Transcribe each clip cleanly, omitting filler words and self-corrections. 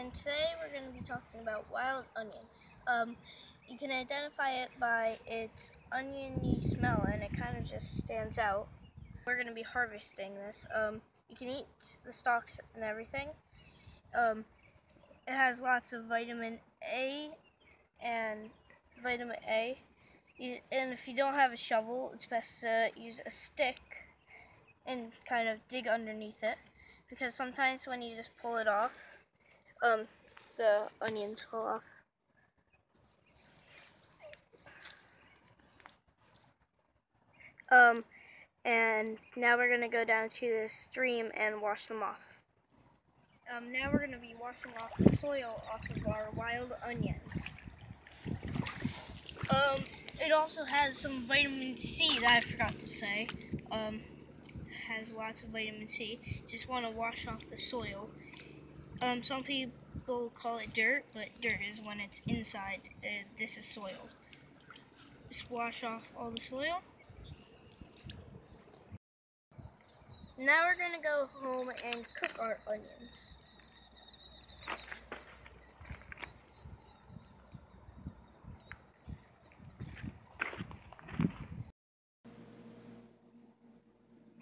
and today we're going to be talking about wild onion. You can identify it by its oniony smell, and it kind of just stands out. We're going to be harvesting this. You can eat the stalks and everything. It has lots of vitamin A and vitamin A. And if you don't have a shovel, it's best to use a stick and kind of dig underneath it, because sometimes when you just pull it off, the onions fall off. And now we're going to go down to the stream and wash them off. Now we're going to be washing off the soil off of our wild onions. It also has some vitamin C that I forgot to say. Has lots of vitamin C. Just want to wash off the soil. Some people call it dirt, but dirt is when it's inside. This is soil. Just wash off all the soil. Now we're going to go home and cook our onions.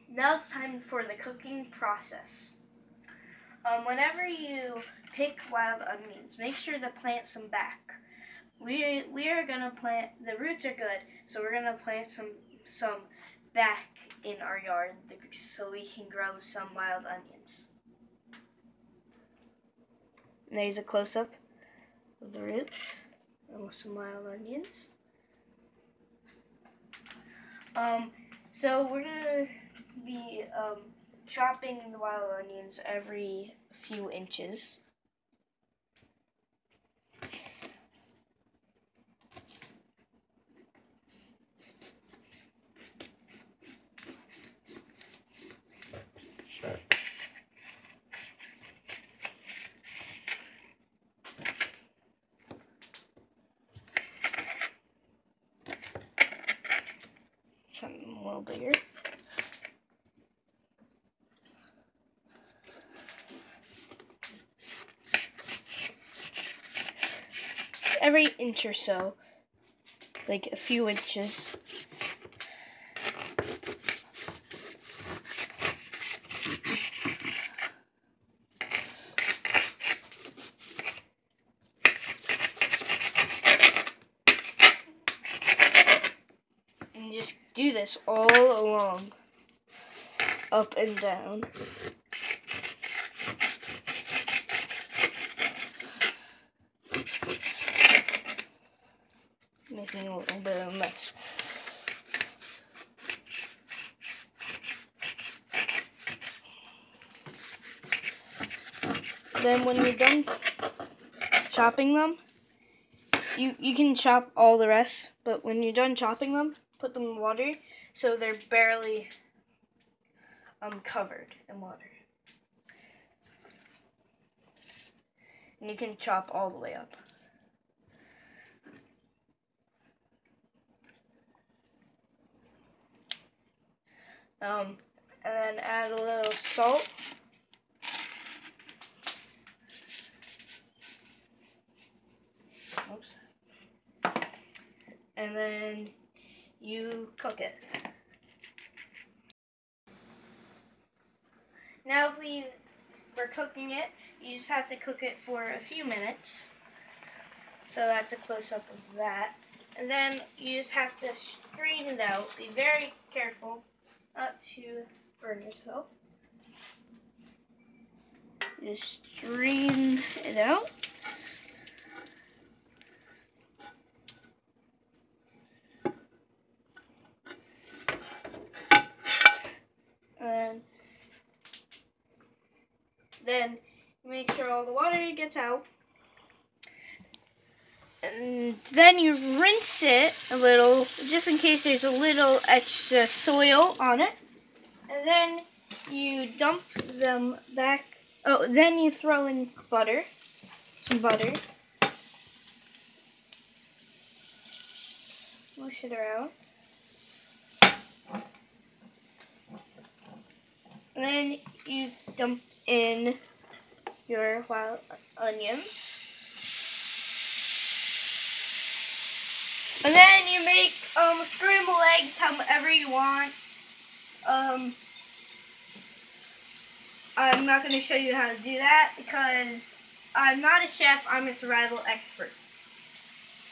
Now it's time for the cooking process. Whenever you pick wild onions, make sure to plant some back. We are gonna plant. The roots are good, so we're gonna plant some back in our yard so we can grow some wild onions. And there's a close-up of the roots and some wild onions. So we're gonna be chopping the wild onions every few inches. Something a little bigger. Every inch or so, like a few inches. And just do this all along, up and down. Making a little bit of a mess. Then when you're done chopping them, you can chop all the rest, but when you're done chopping them, put them in water so they're barely covered in water. And you can chop all the way up. And then add a little salt. Oops. And then you cook it. Now if we're cooking it, you just have to cook it for a few minutes. So that's a close-up of that. And then you just have to strain it out. Be very careful not to burn yourself. Just strain it out. And then make sure all the water gets out. And then you rinse it a little, just in case there's a little extra soil on it. And then you dump them back. Oh, then you throw in butter, some butter. Mush it around. And then you dump in your wild onions. And then you make scrambled eggs however you want. I'm not going to show you how to do that because I'm not a chef, I'm a survival expert.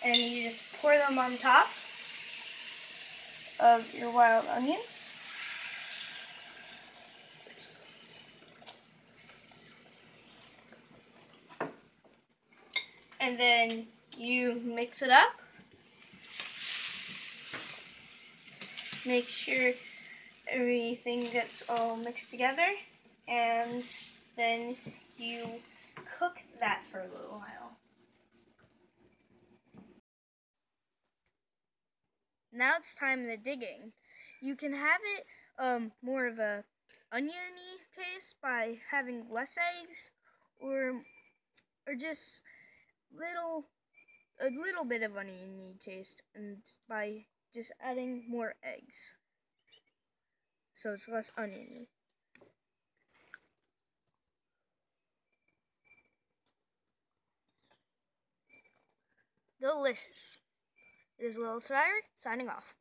And you just pour them on top of your wild onions. And then you mix it up. Make sure everything gets all mixed together. And then you cook that for a little while. Now it's time to digging. You can have it more of a oniony taste by having less eggs, or just a little bit of oniony taste, and by just adding more eggs, so it's less oniony. Delicious. It is Little Survivor signing off.